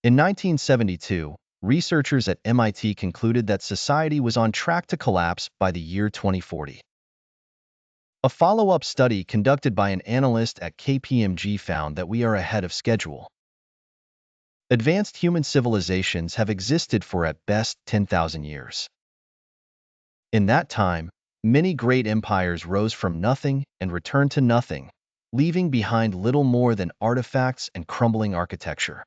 In 1972, researchers at MIT concluded that society was on track to collapse by the year 2040. A follow-up study conducted by an analyst at KPMG found that we are ahead of schedule. Advanced human civilizations have existed for at best 10,000 years. In that time, many great empires rose from nothing and returned to nothing, leaving behind little more than artifacts and crumbling architecture.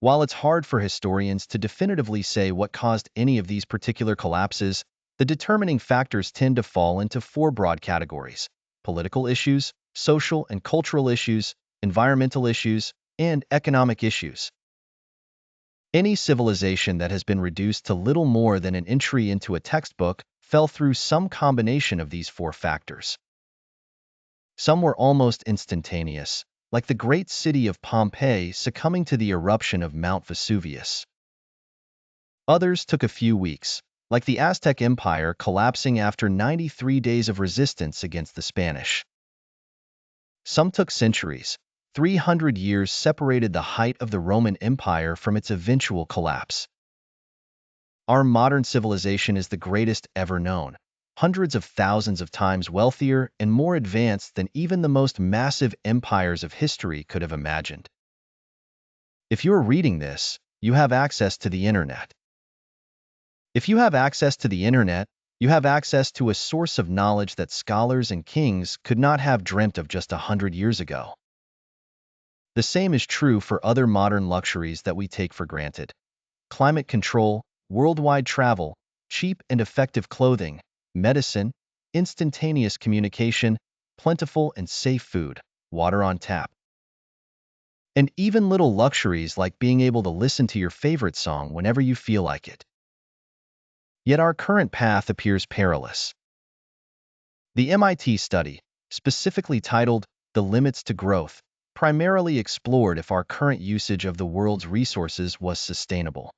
While it's hard for historians to definitively say what caused any of these particular collapses, the determining factors tend to fall into four broad categories: political issues, social and cultural issues, environmental issues, and economic issues. Any civilization that has been reduced to little more than an entry into a textbook fell through some combination of these four factors. Some were almost instantaneous, like the great city of Pompeii succumbing to the eruption of Mount Vesuvius. Others took a few weeks, like the Aztec Empire collapsing after 93 days of resistance against the Spanish. Some took centuries. 300 years separated the height of the Roman Empire from its eventual collapse. Our modern civilization is the greatest ever known, hundreds of thousands of times wealthier and more advanced than even the most massive empires of history could have imagined. If you're reading this, you have access to the internet. If you have access to the internet, you have access to a source of knowledge that scholars and kings could not have dreamt of just 100 years ago. The same is true for other modern luxuries that we take for granted: climate control, worldwide travel, cheap and effective clothing, medicine, instantaneous communication, plentiful and safe food, water on tap. And even little luxuries like being able to listen to your favorite song whenever you feel like it. Yet our current path appears perilous. The MIT study, specifically titled "The Limits to Growth," primarily explored if our current usage of the world's resources was sustainable.